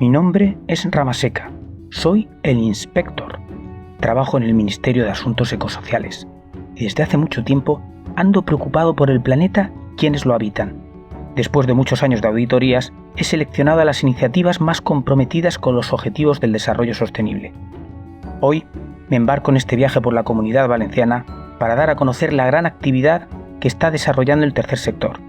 Mi nombre es Ramaseca. Soy el inspector. Trabajo en el Ministerio de Asuntos Ecosociales y desde hace mucho tiempo ando preocupado por el planeta y quienes lo habitan. Después de muchos años de auditorías, he seleccionado a las iniciativas más comprometidas con los objetivos del desarrollo sostenible. Hoy me embarco en este viaje por la Comunidad Valenciana para dar a conocer la gran actividad que está desarrollando el tercer sector.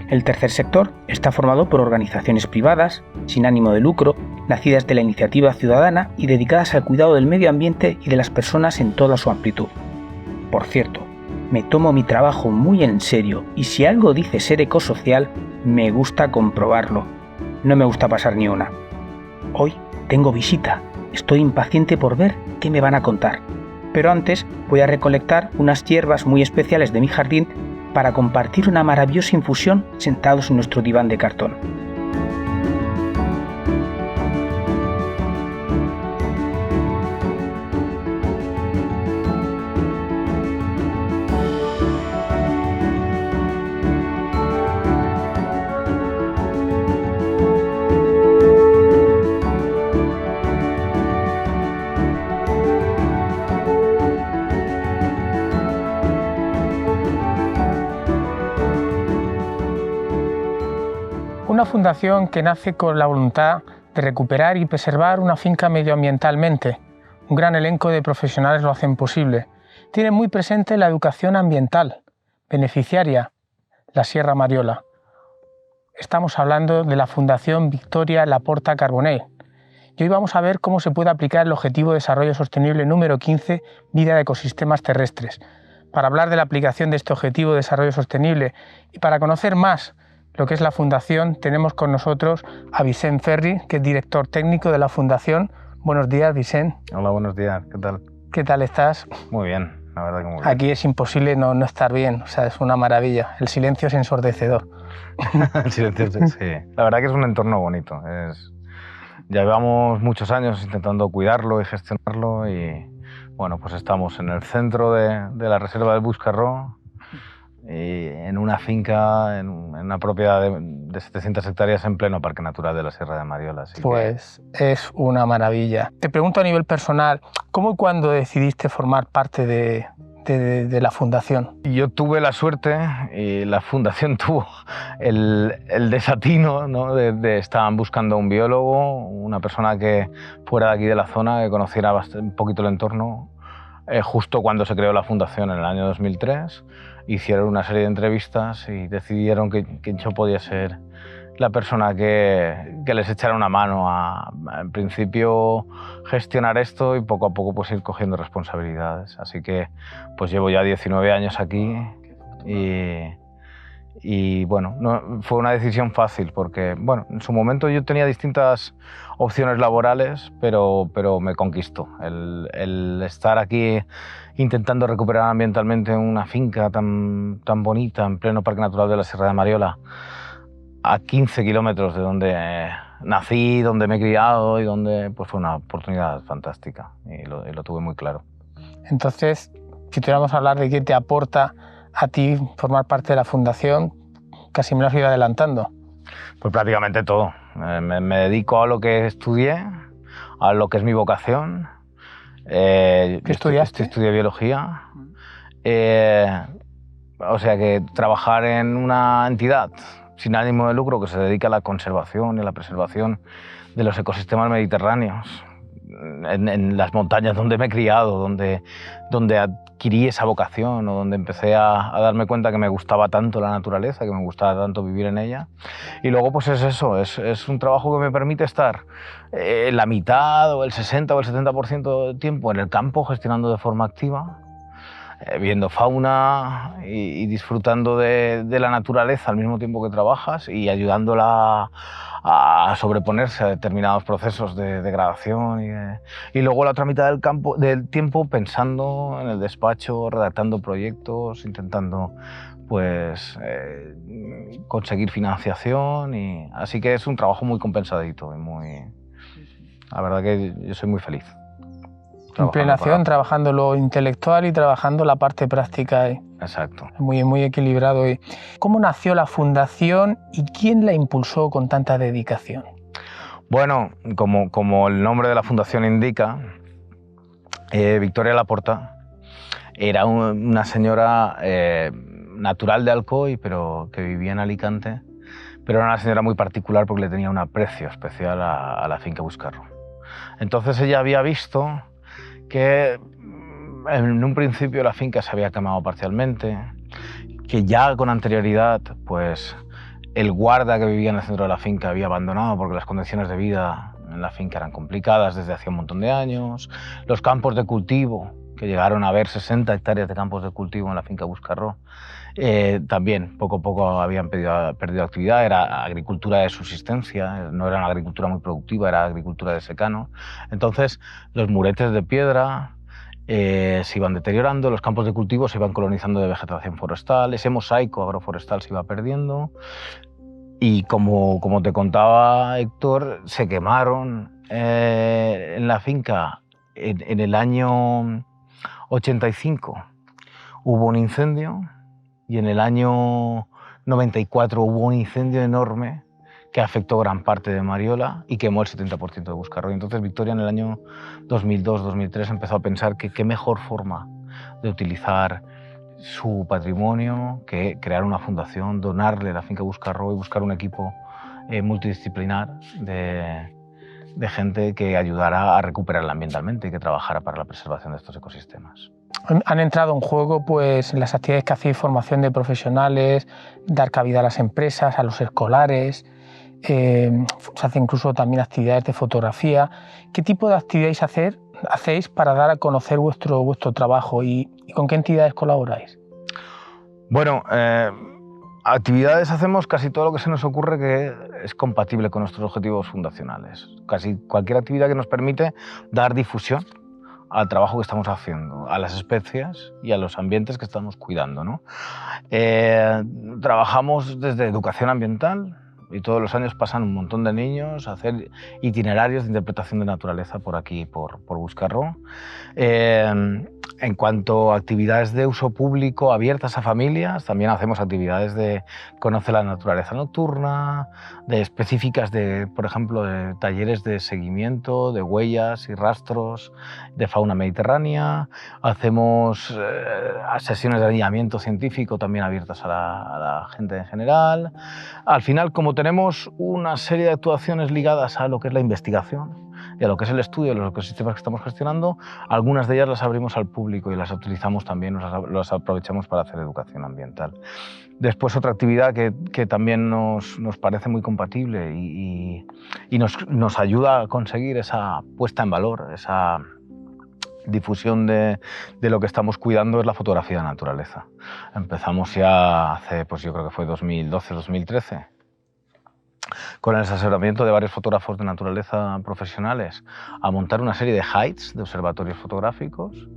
El tercer sector está formado por organizaciones privadas, sin ánimo de lucro, nacidas de la iniciativa ciudadana y dedicadas al cuidado del medio ambiente y de las personas en toda su amplitud. Por cierto, me tomo mi trabajo muy en serio y si algo dice ser ecosocial, me gusta comprobarlo. No me gusta pasar ni una. Hoy tengo visita. Estoy impaciente por ver qué me van a contar. Pero antes voy a recolectar unas hierbas muy especiales de mi jardín para compartir una maravillosa infusión sentados en nuestro diván de cartón. Una fundación que nace con la voluntad de recuperar y preservar una finca medioambientalmente. Un gran elenco de profesionales lo hacen posible. Tiene muy presente la educación ambiental, beneficiaria, la Sierra Mariola. Estamos hablando de la Fundación Victoria Laporta Carbonell. Y hoy vamos a ver cómo se puede aplicar el Objetivo de Desarrollo Sostenible número 15, Vida de Ecosistemas Terrestres. Para hablar de la aplicación de este Objetivo de Desarrollo Sostenible y para conocer más lo que es la Fundación, tenemos con nosotros a Vicent Ferri, que es director técnico de la Fundación. Buenos días, Vicent. Hola, buenos días. ¿Qué tal? ¿Qué tal estás? Muy bien, la verdad que muy bien. Aquí es imposible no estar bien, o sea, es una maravilla. El silencio es ensordecedor. El silencio, sí. La verdad que es un entorno bonito. Ya llevamos muchos años intentando cuidarlo y gestionarlo y, bueno, pues estamos en el centro de la reserva del Buscarró, y en una finca, en una propiedad de 700 hectáreas en pleno Parque Natural de la Sierra de Mariola. Pues es una maravilla. Te pregunto a nivel personal, ¿cómo y cuándo decidiste formar parte de la Fundación? Yo tuve la suerte y la Fundación tuvo el desatino, ¿no? Estaban buscando un biólogo, una persona que fuera de aquí de la zona, que conociera un poquito el entorno. Justo cuando se creó la Fundación en el año 2003, hicieron una serie de entrevistas y decidieron que yo podía ser la persona que les echara una mano en principio, gestionar esto y poco a poco pues ir cogiendo responsabilidades. Así que pues llevo ya 19 años aquí y bueno, no, fue una decisión fácil porque bueno, en su momento yo tenía distintas opciones laborales, pero me conquistó el estar aquí intentando recuperar ambientalmente una finca tan bonita en pleno Parque Natural de la Sierra de Mariola, a 15 kilómetros de donde nací, donde me he criado y donde pues fue una oportunidad fantástica y lo tuve muy claro. Entonces, si tuviéramos a hablar de qué te aporta a ti formar parte de la Fundación, casi me lo has ido adelantando. Pues prácticamente todo. Me dedico a lo que estudié, a lo que es mi vocación. ¿Qué estudiaste? Estudié biología. O sea que trabajar en una entidad sin ánimo de lucro que se dedica a la conservación y a la preservación de los ecosistemas mediterráneos, en las montañas donde me he criado, donde adquirí esa vocación o donde empecé a darme cuenta que me gustaba tanto la naturaleza, que me gustaba tanto vivir en ella. Y luego pues es eso, es un trabajo que me permite estar la mitad o el 60 o el 70% del tiempo en el campo gestionando de forma activa, viendo fauna y disfrutando de la naturaleza al mismo tiempo que trabajas y ayudándola a sobreponerse a determinados procesos de degradación y luego la otra mitad del tiempo pensando en el despacho, redactando proyectos, intentando pues conseguir financiación y así que es un trabajo muy compensadito y la verdad que yo soy muy feliz. En plenación, trabajando lo intelectual y trabajando la parte práctica. Exacto. Muy equilibrado. ¿Cómo nació la Fundación y quién la impulsó con tanta dedicación? Bueno, como el nombre de la fundación indica, Victoria Laporta era una señora natural de Alcoy, pero que vivía en Alicante, pero era una señora muy particular porque le tenía un aprecio especial a la finca Buscarro. Entonces ella había visto que en un principio la finca se había quemado parcialmente, que ya con anterioridad pues el guarda que vivía en el centro de la finca había abandonado porque las condiciones de vida en la finca eran complicadas desde hacía un montón de años, los campos de cultivo, que llegaron a haber 60 hectáreas de campos de cultivo en la finca Buscarro, también poco a poco habían perdido actividad, era agricultura de subsistencia, no era una agricultura muy productiva, era agricultura de secano. Entonces los muretes de piedra se iban deteriorando, los campos de cultivo se iban colonizando de vegetación forestal, ese mosaico agroforestal se iba perdiendo y como te contaba Héctor, se quemaron en la finca en el año 85 hubo un incendio y en el año 94 hubo un incendio enorme que afectó gran parte de Mariola y quemó el 70% de Buscarro. Y entonces Victoria en el año 2002-2003 empezó a pensar que qué mejor forma de utilizar su patrimonio que crear una fundación, donarle la finca Buscarro y buscar un equipo multidisciplinar de gente que ayudara a recuperarla ambientalmente y que trabajara para la preservación de estos ecosistemas. Han entrado en juego pues, las actividades que hacéis, formación de profesionales, dar cabida a las empresas, a los escolares, se hacen incluso también actividades de fotografía. ¿Qué tipo de actividades hacéis para dar a conocer vuestro trabajo y con qué entidades colaboráis? Bueno, actividades hacemos casi todo lo que se nos ocurre que es compatible con nuestros objetivos fundacionales. Casi cualquier actividad que nos permite dar difusión al trabajo que estamos haciendo, a las especies y a los ambientes que estamos cuidando, ¿no? Trabajamos desde educación ambiental y todos los años pasan un montón de niños a hacer itinerarios de interpretación de naturaleza por aquí, por Buscarro. En cuanto a actividades de uso público abiertas a familias, también hacemos actividades de conocer la naturaleza nocturna, de específicas de, por ejemplo, de talleres de seguimiento, de huellas y rastros de fauna mediterránea. Hacemos sesiones de alineamiento científico también abiertas a la gente en general. Al final, como tenemos una serie de actuaciones ligadas a lo que es la investigación y a lo que es el estudio de los ecosistemas que estamos gestionando, algunas de ellas las abrimos al público y las utilizamos también, las aprovechamos para hacer educación ambiental. Después otra actividad que también nos parece muy compatible y nos ayuda a conseguir esa puesta en valor, esa difusión de lo que estamos cuidando es la fotografía de naturaleza. Empezamos ya hace, pues yo creo que fue 2012-2013, con el asesoramiento de varios fotógrafos de naturaleza profesionales, a montar una serie de heights, de observatorios fotográficos.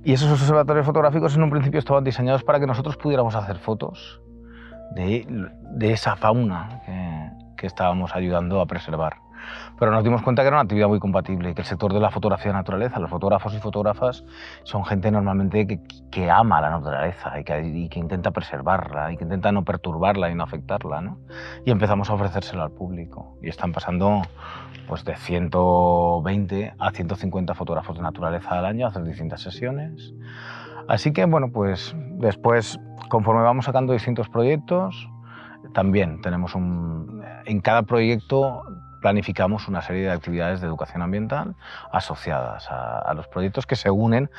Y esos observatorios fotográficos en un principio estaban diseñados para que nosotros pudiéramos hacer fotos de esa fauna que estábamos ayudando a preservar. Pero nos dimos cuenta que era una actividad muy compatible y que el sector de la fotografía de naturaleza, los fotógrafos y fotógrafas son gente normalmente que ama la naturaleza y que intenta preservarla y que intenta no perturbarla y no afectarla, ¿no? Y empezamos a ofrecérselo al público y están pasando pues, de 120 a 150 fotógrafos de naturaleza al año a hacer distintas sesiones. Así que, bueno, pues después, conforme vamos sacando distintos proyectos, también tenemos en cada proyecto planificamos una serie de actividades de educación ambiental asociadas a los proyectos que se unen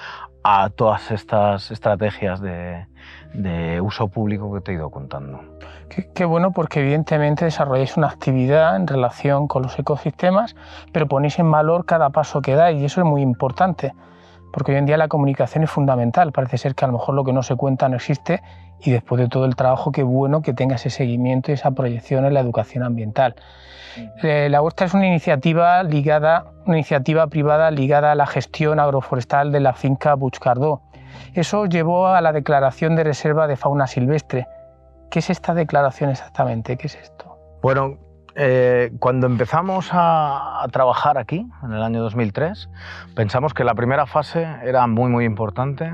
a todas estas estrategias de uso público que te he ido contando. Qué bueno, porque evidentemente desarrolláis una actividad en relación con los ecosistemas, pero ponéis en valor cada paso que dais y eso es muy importante, porque hoy en día la comunicación es fundamental. Parece ser que a lo mejor lo que no se cuenta no existe y después de todo el trabajo, qué bueno que tenga ese seguimiento y esa proyección en la educación ambiental. La vuestra es una iniciativa privada ligada a la gestión agroforestal de la finca Buscardo. Eso llevó a la declaración de reserva de fauna silvestre. ¿Qué es esta declaración exactamente? ¿Qué es esto? Bueno, cuando empezamos a trabajar aquí, en el año 2003, pensamos que la primera fase era muy, muy importante,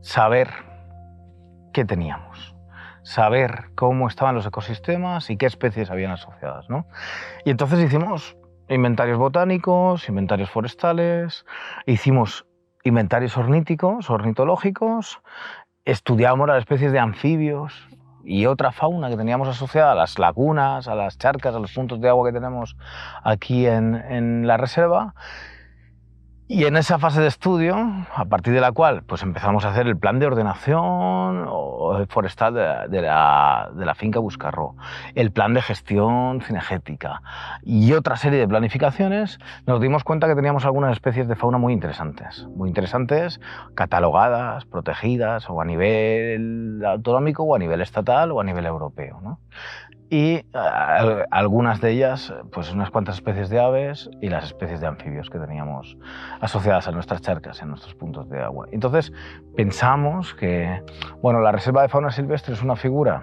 saber qué teníamos, saber cómo estaban los ecosistemas y qué especies habían asociadas, ¿no? Y entonces hicimos inventarios botánicos, inventarios forestales, hicimos inventarios orníticos, ornitológicos, estudiamos las especies de anfibios y otra fauna que teníamos asociada a las lagunas, a las charcas, a los puntos de agua que tenemos aquí en la reserva. Y en esa fase de estudio, a partir de la cual pues empezamos a hacer el plan de ordenación forestal de la finca Buscarró, el plan de gestión cinegética y otra serie de planificaciones, nos dimos cuenta que teníamos algunas especies de fauna muy interesantes, catalogadas, protegidas, o a nivel autonómico, o a nivel estatal, o a nivel europeo, ¿no? Y algunas de ellas, pues unas cuantas especies de aves y las especies de anfibios que teníamos asociadas a nuestras charcas, en nuestros puntos de agua. Entonces pensamos que, bueno, la Reserva de Fauna Silvestre es una figura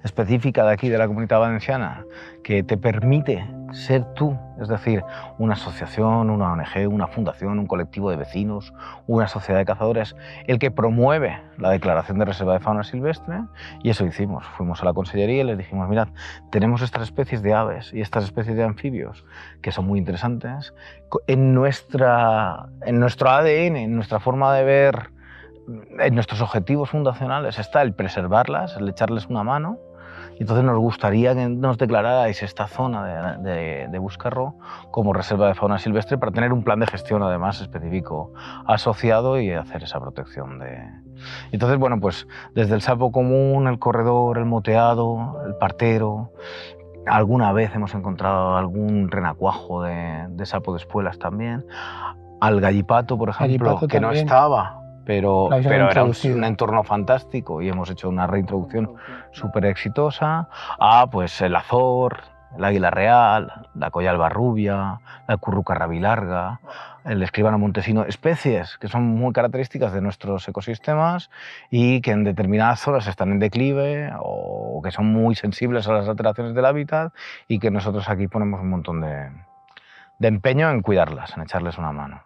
específica de aquí, de la Comunidad Valenciana, que te permite ser tú, es decir, una asociación, una ONG, una fundación, un colectivo de vecinos, una sociedad de cazadores, el que promueve la declaración de Reserva de Fauna Silvestre, y eso hicimos. Fuimos a la consellería y les dijimos, mirad, tenemos estas especies de aves y estas especies de anfibios que son muy interesantes. En nuestro ADN, en nuestra forma de ver, en nuestros objetivos fundacionales está el preservarlas, el echarles una mano. Y entonces nos gustaría que nos declararais esta zona de Buscarró como reserva de fauna silvestre para tener un plan de gestión además específico asociado y hacer esa protección de... Entonces, bueno, pues desde el sapo común, el corredor, el moteado, el partero, alguna vez hemos encontrado algún renacuajo de sapo de espuelas también, al gallipato, por ejemplo, Gallipato que no también. estaba, pero era un entorno fantástico y hemos hecho una reintroducción súper exitosa, pues el azor, el águila real, la coyalba rubia, la curruca rabilarga, el escribano montesino, especies que son muy características de nuestros ecosistemas y que en determinadas zonas están en declive o que son muy sensibles a las alteraciones del hábitat y que nosotros aquí ponemos un montón de empeño en cuidarlas, en echarles una mano.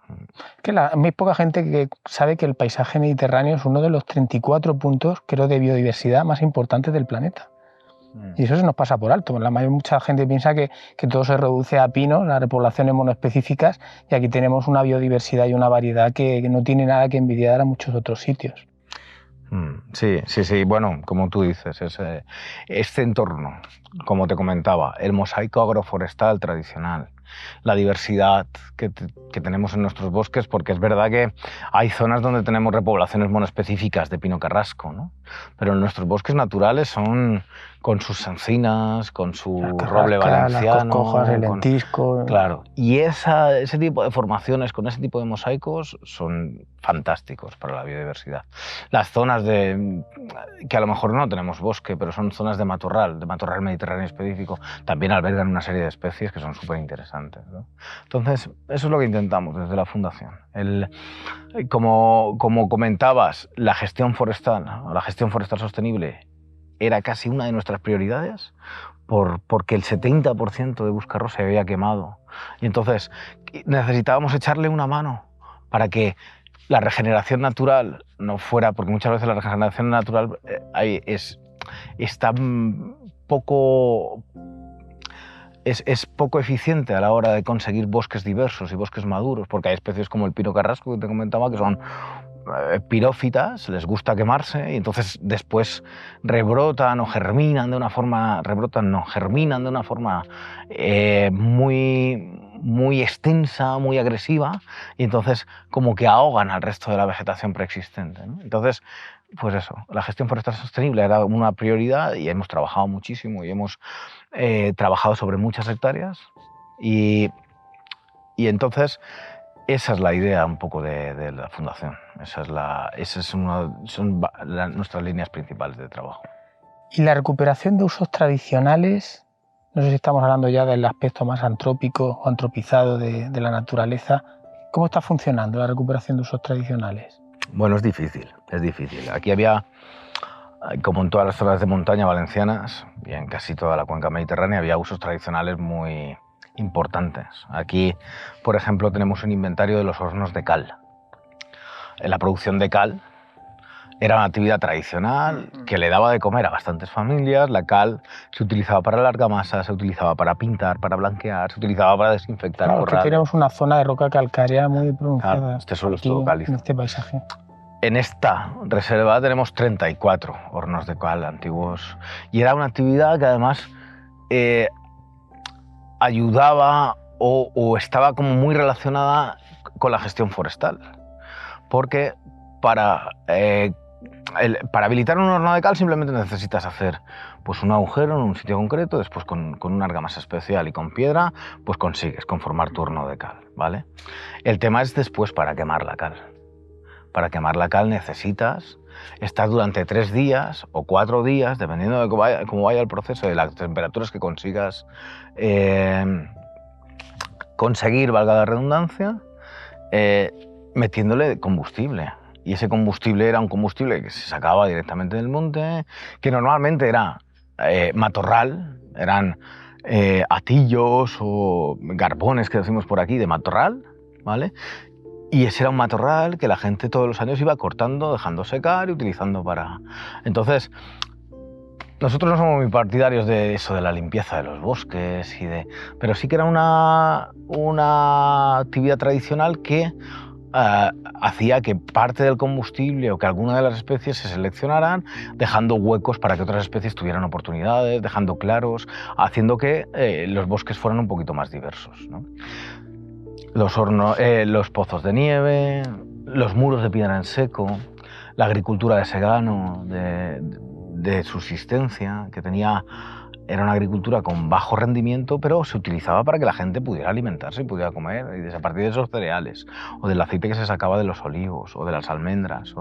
Que muy poca gente que sabe que el paisaje mediterráneo es uno de los 34 puntos, creo, de biodiversidad más importantes del planeta. Y eso se nos pasa por alto. Mucha gente piensa que todo se reduce a pinos, a repoblaciones monoespecíficas, y aquí tenemos una biodiversidad y una variedad que no tiene nada que envidiar a muchos otros sitios. Sí. Bueno, como tú dices, este entorno, como te comentaba, el mosaico agroforestal tradicional, la diversidad que tenemos en nuestros bosques, porque es verdad que hay zonas donde tenemos repoblaciones monoespecíficas de pino carrasco, ¿no? Pero en nuestros bosques naturales son con sus encinas, con su roble valenciano, las coscojas, el lentisco... Claro, y ese tipo de formaciones con ese tipo de mosaicos son fantásticos para la biodiversidad. Las zonas que a lo mejor no tenemos bosque, pero son zonas de matorral mediterráneo específico, también albergan una serie de especies que son súper interesantes, ¿no? Entonces, eso es lo que intentamos desde la Fundación. Como comentabas, la gestión forestal sostenible era casi una de nuestras prioridades, porque el 70% de Buscarró se había quemado. Y entonces necesitábamos echarle una mano para que la regeneración natural no fuera, porque muchas veces la regeneración natural es poco eficiente a la hora de conseguir bosques diversos y bosques maduros, porque hay especies como el pino carrasco que te comentaba que son pirófitas, les gusta quemarse y entonces después germinan de una forma muy extensa, muy agresiva, y entonces como que ahogan al resto de la vegetación preexistente, ¿no? Entonces, pues eso, la gestión forestal sostenible era una prioridad y hemos trabajado muchísimo y hemos trabajado sobre muchas hectáreas y entonces esa es la idea un poco de la Fundación. Son nuestras líneas principales de trabajo. Y la recuperación de usos tradicionales, no sé si estamos hablando ya del aspecto más antrópico o antropizado de la naturaleza, ¿cómo está funcionando la recuperación de usos tradicionales? Bueno, es difícil. Aquí había, como en todas las zonas de montaña valencianas y en casi toda la cuenca mediterránea, había usos tradicionales muy importantes. Aquí, por ejemplo, tenemos un inventario de los hornos de cal. La producción de cal Era una actividad tradicional que le daba de comer a bastantes familias. La cal se utilizaba para la argamasa, se utilizaba para pintar, para blanquear, se utilizaba para desinfectar Claro, que corrales. tenemos una zona de roca calcárea muy pronunciada. Claro, este suelo es aquí, todo calizo. en este paisaje. En esta reserva tenemos 34 hornos de cal antiguos y era una actividad que además ayudaba o estaba como muy relacionada con la gestión forestal, porque para habilitar un horno de cal simplemente necesitas hacer pues, un agujero en un sitio concreto, después con una argamasa especial y con piedra pues consigues conformar tu horno de cal, ¿vale? El tema es después para quemar la cal. Para quemar la cal necesitas estar durante 3 días o 4 días, dependiendo de cómo vaya el proceso, de las temperaturas que consigas conseguir, valga la redundancia, metiéndole combustible. Y ese combustible era un combustible que se sacaba directamente del monte, que normalmente era matorral, eran atillos o garbones que decimos por aquí de matorral, ¿vale? Y ese era un matorral que la gente todos los años iba cortando, dejando secar y utilizando para... Entonces, nosotros no somos muy partidarios de eso, de la limpieza de los bosques, pero sí que era una actividad tradicional que hacía que parte del combustible o que alguna de las especies se seleccionaran, dejando huecos para que otras especies tuvieran oportunidades, dejando claros, haciendo que los bosques fueran un poquito más diversos, ¿no? Los pozos de nieve, los muros de piedra en seco, la agricultura de segano, de subsistencia, que era una agricultura con bajo rendimiento, pero se utilizaba para que la gente pudiera alimentarse y pudiera comer, y a partir de esos cereales, o del aceite que se sacaba de los olivos, o de las almendras,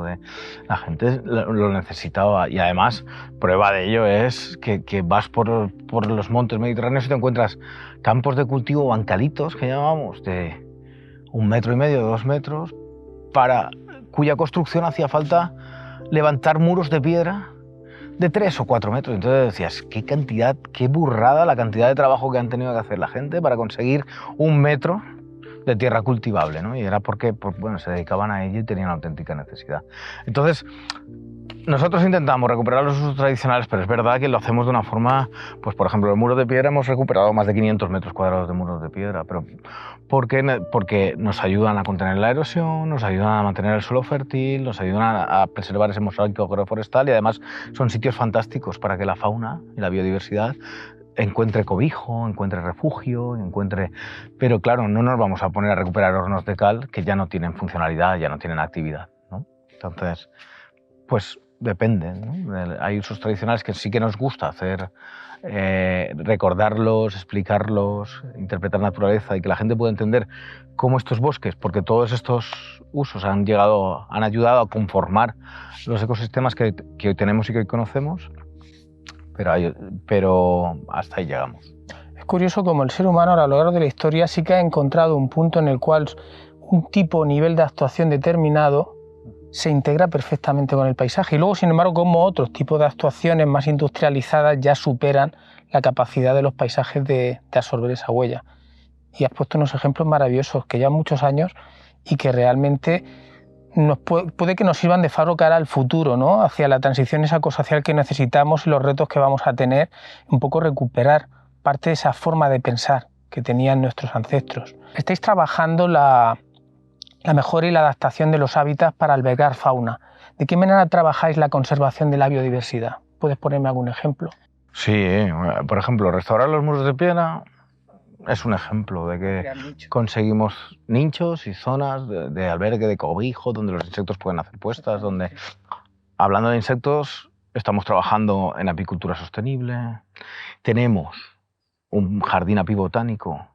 la gente lo necesitaba. Y además, prueba de ello es que vas por los montes mediterráneos y te encuentras campos de cultivo, bancalitos, que llamamos, de 1,5 metros, 2 metros, cuya construcción hacía falta levantar muros de piedra de 3 o 4 metros. Entonces decías, qué burrada la cantidad de trabajo que han tenido que hacer la gente para conseguir 1 metro de tierra cultivable, ¿no? Y era porque se dedicaban a ello y tenían una auténtica necesidad. Entonces, nosotros intentamos recuperar los usos tradicionales, pero es verdad que lo hacemos de una forma, pues por ejemplo, el muro de piedra hemos recuperado más de 500 metros cuadrados de muros de piedra, pero porque nos ayudan a contener la erosión, nos ayudan a mantener el suelo fértil, nos ayudan a preservar ese mosaico agroforestal y además son sitios fantásticos para que la fauna y la biodiversidad encuentre cobijo, encuentre refugio, Pero claro, no nos vamos a poner a recuperar hornos de cal que ya no tienen funcionalidad, ya no tienen actividad, ¿no? Entonces, pues depende, ¿no? Hay usos tradicionales que sí que nos gusta hacer, recordarlos, explicarlos, interpretar naturaleza y que la gente pueda entender cómo estos bosques, porque todos estos usos han ayudado a conformar los ecosistemas que hoy tenemos y que hoy conocemos, pero hasta ahí llegamos. Es curioso cómo el ser humano a lo largo de la historia sí que ha encontrado un punto en el cual un tipo o nivel de actuación determinado se integra perfectamente con el paisaje y luego, sin embargo, como otros tipos de actuaciones más industrializadas ya superan la capacidad de los paisajes de absorber esa huella. Y has puesto unos ejemplos maravillosos que llevan muchos años y que realmente puede que nos sirvan de faro cara al futuro, ¿no? Hacia la transición ecosocial que necesitamos y los retos que vamos a tener, un poco recuperar parte de esa forma de pensar que tenían nuestros ancestros. Estáis trabajando la mejora y la adaptación de los hábitats para albergar fauna. ¿De qué manera trabajáis la conservación de la biodiversidad? ¿Puedes ponerme algún ejemplo? Sí, por ejemplo, restaurar los muros de piedra es un ejemplo de que conseguimos nichos y zonas de albergue, de cobijo, donde los insectos pueden hacer puestas, donde, hablando de insectos, estamos trabajando en apicultura sostenible, tenemos un jardín apibotánico,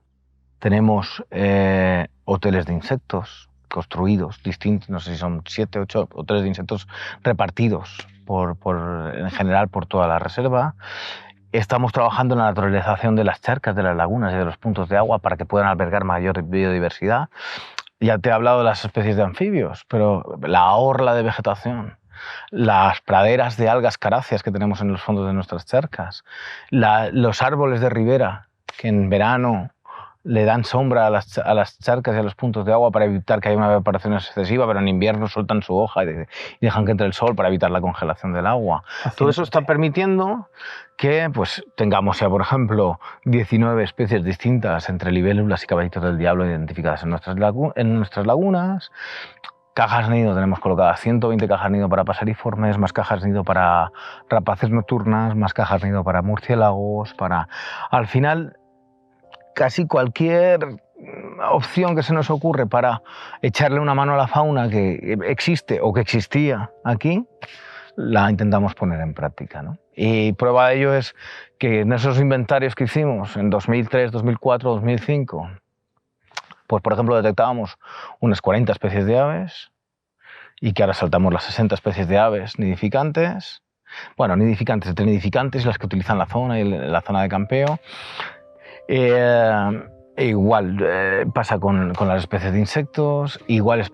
tenemos hoteles de insectos construidos, distintos, no sé si son 7 o 8 hoteles de insectos repartidos en general por toda la reserva. Estamos trabajando en la naturalización de las charcas, de las lagunas y de los puntos de agua para que puedan albergar mayor biodiversidad. Ya te he hablado de las especies de anfibios, pero la orla de vegetación, las praderas de algas caráceas que tenemos en los fondos de nuestras charcas, los árboles de ribera que en verano le dan sombra a las charcas y a los puntos de agua para evitar que haya una evaporación excesiva, pero en invierno sueltan su hoja y dejan que entre el sol para evitar la congelación del agua. Todo eso está permitiendo que pues, tengamos ya, por ejemplo, 19 especies distintas entre libélulas y caballitos del diablo identificadas en nuestras lagunas. Cajas nido, tenemos colocadas 120 cajas nido para paseriformes, más cajas nido para rapaces nocturnas, más cajas nido para murciélagos, Al final, casi cualquier opción que se nos ocurre para echarle una mano a la fauna que existe o que existía aquí, la intentamos poner en práctica, ¿no? Y prueba de ello es que en esos inventarios que hicimos en 2003, 2004, 2005, pues por ejemplo detectábamos unas 40 especies de aves y que ahora saltamos las 60 especies de aves nidificantes. Bueno, entre nidificantes y las que utilizan la zona y la zona de campeo. Igual pasa con las especies de insectos, igual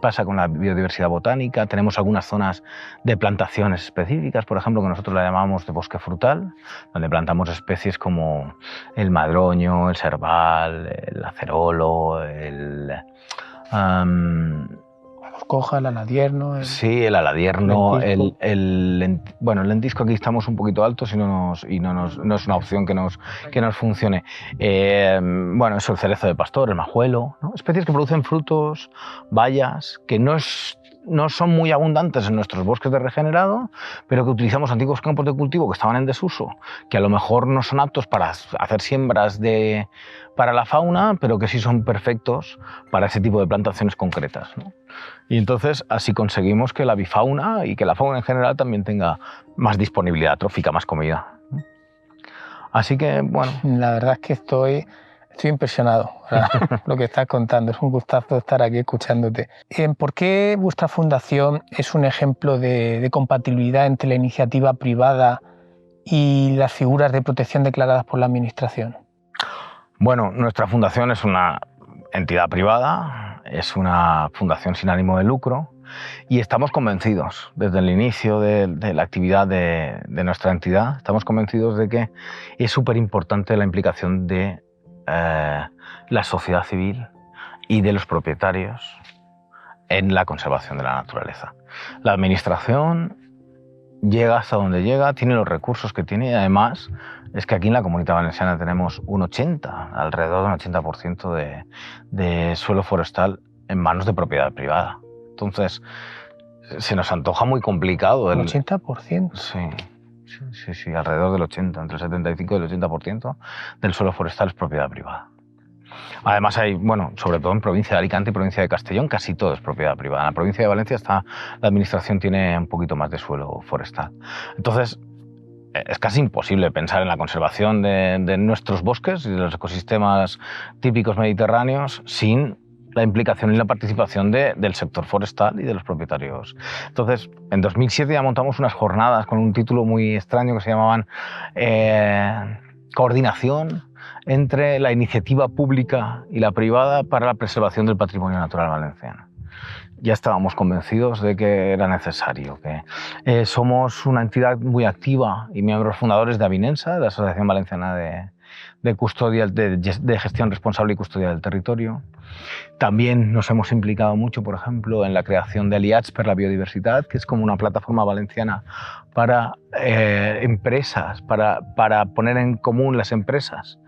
pasa con la biodiversidad botánica. Tenemos algunas zonas de plantaciones específicas, por ejemplo, que nosotros la llamamos de bosque frutal, donde plantamos especies como el madroño, el serval, el acerolo, Coja, el aladierno. Sí, el aladierno, lentisco. Bueno, el lentisco aquí estamos un poquito altos y no es una opción que nos funcione. Bueno, eso, el cerezo de pastor, el majuelo, ¿no? Especies que producen frutos, bayas, que no son muy abundantes en nuestros bosques de regenerado, pero que utilizamos antiguos campos de cultivo que estaban en desuso, que a lo mejor no son aptos para hacer siembras para la fauna, pero que sí son perfectos para ese tipo de plantaciones concretas, ¿no? Y entonces así conseguimos que la bifauna y que la fauna en general también tenga más disponibilidad trófica, más comida. Así que, bueno. La verdad es que estoy impresionado por lo que estás contando. Es un gustazo estar aquí escuchándote. ¿Por qué vuestra fundación es un ejemplo de compatibilidad entre la iniciativa privada y las figuras de protección declaradas por la Administración? Bueno, nuestra fundación es una entidad privada, es una fundación sin ánimo de lucro y estamos convencidos, desde el inicio de la actividad de nuestra entidad, estamos convencidos de que es súper importante la implicación de la sociedad civil y de los propietarios en la conservación de la naturaleza. La Administración llega hasta donde llega, tiene los recursos que tiene y además es que aquí en la Comunitat Valenciana tenemos alrededor de un 80% de suelo forestal en manos de propiedad privada. Entonces, se nos antoja muy complicado. ¿El 80%? Sí, alrededor del 80%, entre el 75% y el 80% del suelo forestal es propiedad privada. Además hay, bueno, sobre todo en provincia de Alicante y provincia de Castellón, casi todo es propiedad privada. En la provincia de Valencia la Administración tiene un poquito más de suelo forestal. Entonces, es casi imposible pensar en la conservación de nuestros bosques y de los ecosistemas típicos mediterráneos sin la implicación y la participación del sector forestal y de los propietarios. Entonces, en 2007 ya montamos unas jornadas con un título muy extraño que se llamaban Coordinación entre la iniciativa pública y la privada para la preservación del patrimonio natural valenciano. Ya estábamos convencidos de que era necesario, que somos una entidad muy activa y miembros fundadores de Avinensa, de la Asociación Valenciana de Gestión Responsable y Custodia del Territorio. También nos hemos implicado mucho, por ejemplo, en la creación de Aliats per la Biodiversidad, que es como una plataforma valenciana para empresas, para poner en común las empresas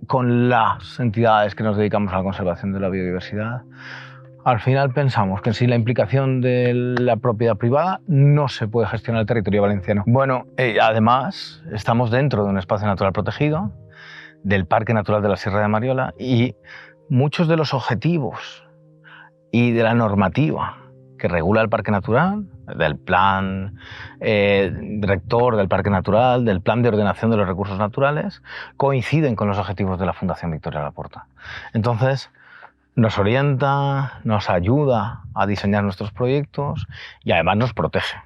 con las entidades que nos dedicamos a la conservación de la biodiversidad. Al final pensamos que sin la implicación de la propiedad privada no se puede gestionar el territorio valenciano. Bueno, además estamos dentro de un espacio natural protegido, del Parque Natural de la Sierra de Mariola, y muchos de los objetivos y de la normativa que regula el Parque Natural, del plan rector del Parque Natural, del plan de ordenación de los recursos naturales, coinciden con los objetivos de la Fundación Victoria Laporta. Entonces, nos orienta, nos ayuda a diseñar nuestros proyectos y además nos protege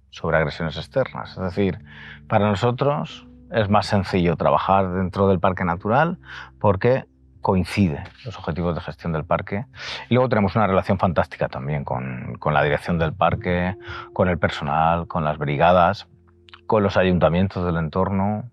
sobre agresiones externas. Es decir, para nosotros es más sencillo trabajar dentro del Parque Natural porque coincide los objetivos de gestión del parque. Y luego tenemos una relación fantástica también con la dirección del parque, con el personal, con las brigadas, con los ayuntamientos del entorno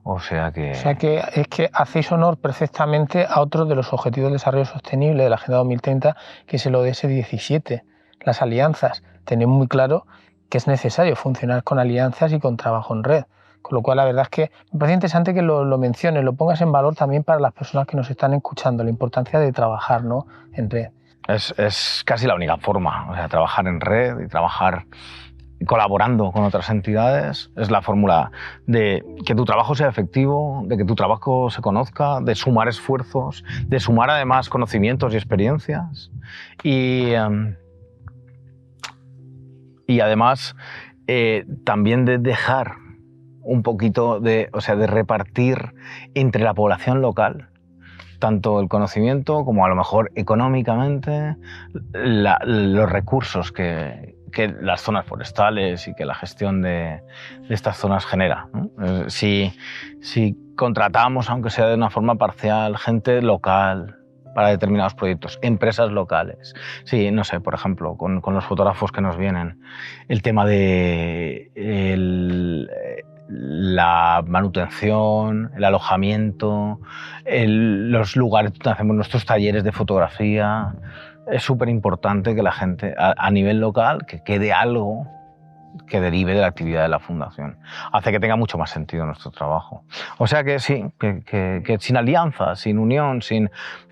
O sea que es que hacéis honor perfectamente a otro de los Objetivos de Desarrollo Sostenible de la Agenda 2030, que es el ODS 17, las alianzas. Tenéis muy claro que es necesario funcionar con alianzas y con trabajo en red. Con lo cual, la verdad es que me parece interesante que lo menciones, lo pongas en valor también para las personas que nos están escuchando, la importancia de trabajar, ¿no?, en red. es casi la única forma, o sea, trabajar en red y trabajar colaborando con otras entidades es la fórmula de que tu trabajo sea efectivo, de que tu trabajo se conozca, de sumar esfuerzos, de sumar además conocimientos y experiencias y además también de dejar un poquito de repartir entre la población local tanto el conocimiento como a lo mejor económicamente los recursos que las zonas forestales y que la gestión de estas zonas genera, ¿no? Si contratamos, aunque sea de una forma parcial, gente local para determinados proyectos, empresas locales. Sí, no sé, por ejemplo, con los fotógrafos que nos vienen, el tema de la manutención, el alojamiento, los lugares donde hacemos nuestros talleres de fotografía. Es súper importante que la gente, a nivel local, que quede algo que derive de la actividad de la Fundación. Hace que tenga mucho más sentido nuestro trabajo. O sea que sí, que sin alianza, sin unión,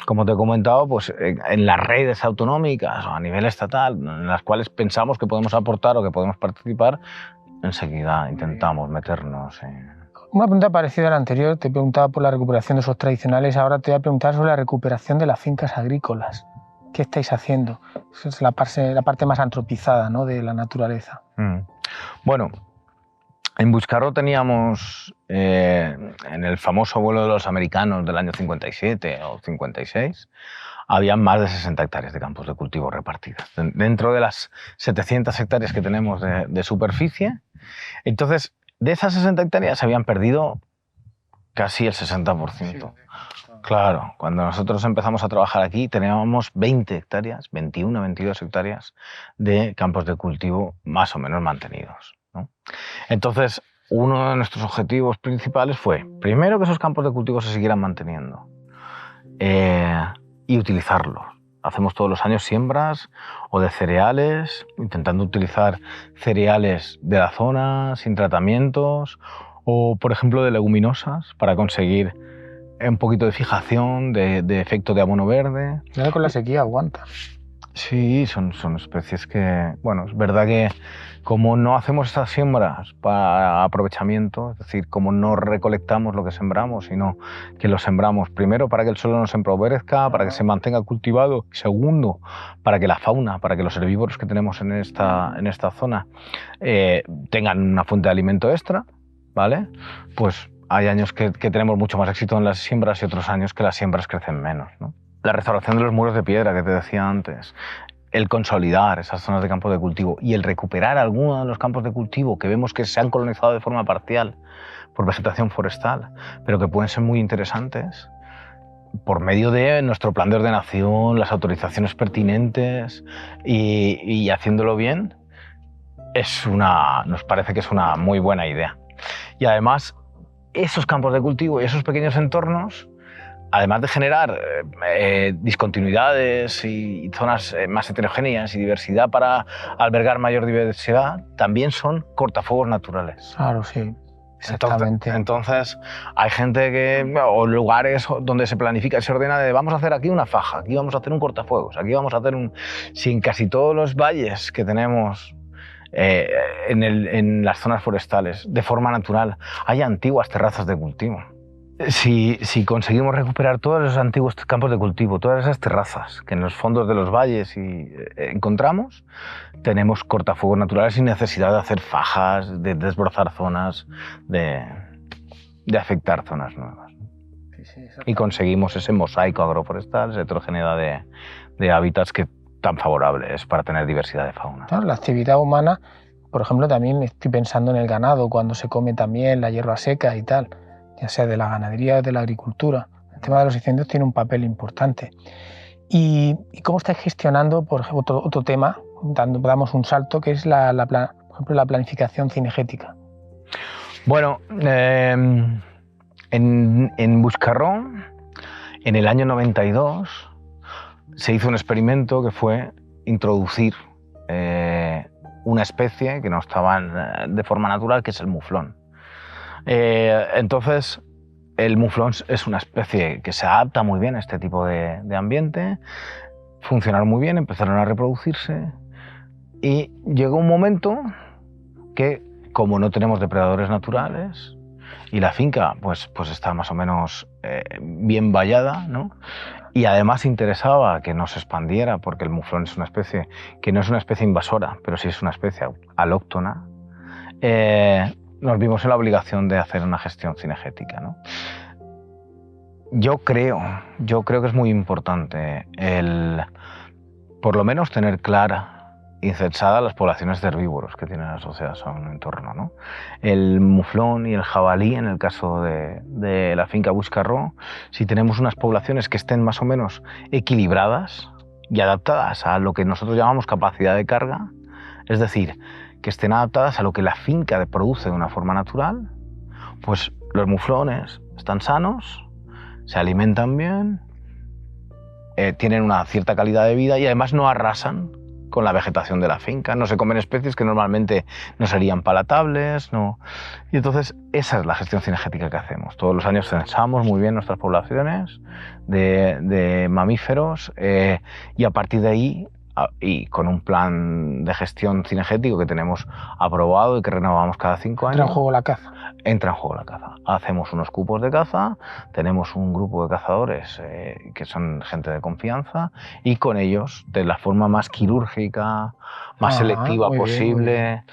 como te he comentado, pues en las redes autonómicas o a nivel estatal, en las cuales pensamos que podemos aportar o que podemos participar, enseguida intentamos meternos en... Una pregunta parecida a la anterior, te preguntaba por la recuperación de esos tradicionales, ahora te voy a preguntar sobre la recuperación de las fincas agrícolas. ¿Qué estáis haciendo? Esa es la parte más antropizada, ¿no?, de la naturaleza. Bueno, en Buscaró teníamos, en el famoso vuelo de los americanos del año 57 o 56, había más de 60 hectáreas de campos de cultivo repartidas. Dentro de las 700 hectáreas que tenemos de superficie, entonces, de esas 60 hectáreas se habían perdido casi el 60%. Sí. Claro, cuando nosotros empezamos a trabajar aquí teníamos 20 hectáreas, 21, 22 hectáreas de campos de cultivo más o menos mantenidos, ¿no? Entonces, uno de nuestros objetivos principales fue, primero, que esos campos de cultivo se siguieran manteniendo y utilizarlos. Hacemos todos los años siembras o de cereales, intentando utilizar cereales de la zona sin tratamientos o, por ejemplo, de leguminosas para conseguir un poquito de fijación, de efecto de abono verde. Claro, con la sequía aguanta. Sí, son especies que, bueno, es verdad que como no hacemos estas siembras para aprovechamiento, es decir, como no recolectamos lo que sembramos, sino que lo sembramos primero para que el suelo no se empobrezca, para que se mantenga cultivado, y segundo, para que la fauna, para que los herbívoros que tenemos en esta zona tengan una fuente de alimento extra, ¿vale? Pues hay años que tenemos mucho más éxito en las siembras y otros años que las siembras crecen menos, ¿no? La restauración de los muros de piedra que te decía antes, el consolidar esas zonas de campo de cultivo y el recuperar algunos de los campos de cultivo que vemos que se han colonizado de forma parcial por vegetación forestal, pero que pueden ser muy interesantes, por medio de nuestro plan de ordenación, las autorizaciones pertinentes y haciéndolo bien, nos parece que es una muy buena idea. Y además, esos campos de cultivo y esos pequeños entornos, además de generar discontinuidades y zonas más heterogéneas y diversidad para albergar mayor diversidad, también son cortafuegos naturales. Claro, sí. Exactamente. Entonces, hay gente o lugares donde se planifica y se ordena de vamos a hacer aquí una faja, aquí vamos a hacer un cortafuegos, aquí vamos a hacer Si en casi todos los valles que tenemos en las zonas forestales, de forma natural, hay antiguas terrazas de cultivo. Si conseguimos recuperar todos esos antiguos campos de cultivo, todas esas terrazas que en los fondos de los valles encontramos, tenemos cortafuegos naturales sin necesidad de hacer fajas, de desbrozar zonas, de afectar zonas nuevas. Sí, y conseguimos ese mosaico agroforestal, esa heterogeneidad de hábitats que tan favorable es para tener diversidad de fauna. Claro, la actividad humana, por ejemplo, también estoy pensando en el ganado, cuando se come también la hierba seca y tal, ya sea de la ganadería o de la agricultura. El tema de los incendios tiene un papel importante. ¿Y cómo estáis gestionando, por ejemplo, otro tema, damos un salto, que es por ejemplo, la planificación cinegética? Bueno, En Buscarrón, en el año 92, se hizo un experimento que fue introducir una especie que no estaba de forma natural, que es el muflón. Entonces, el muflón es una especie que se adapta muy bien a este tipo de ambiente, funcionaron muy bien, empezaron a reproducirse y llegó un momento que, como no tenemos depredadores naturales y la finca pues está más o menos bien vallada, ¿no? Y además interesaba que nos expandiera, porque el muflón es una especie que no es una especie invasora, pero sí es una especie alóctona, nos vimos en la obligación de hacer una gestión cinegética, ¿no? Yo creo que es muy importante por lo menos tener clara y censada las poblaciones de herbívoros que tienen asociadas a un entorno, ¿no? El muflón y el jabalí, en el caso de la finca Buscarró, si tenemos unas poblaciones que estén más o menos equilibradas y adaptadas a lo que nosotros llamamos capacidad de carga, es decir, que estén adaptadas a lo que la finca produce de una forma natural, pues los muflones están sanos, se alimentan bien, tienen una cierta calidad de vida y además no arrasan con la vegetación de la finca, no se comen especies que normalmente no serían palatables, no. Y entonces esa es la gestión cinegética que hacemos. Todos los años censamos muy bien nuestras poblaciones de mamíferos y a partir de ahí, y con un plan de gestión cinegético que tenemos aprobado y que renovamos cada 5 años. Entra en juego la caza. Entra en juego la caza. Hacemos unos cupos de caza, tenemos un grupo de cazadores que son gente de confianza y con ellos, de la forma más quirúrgica, más selectiva posible,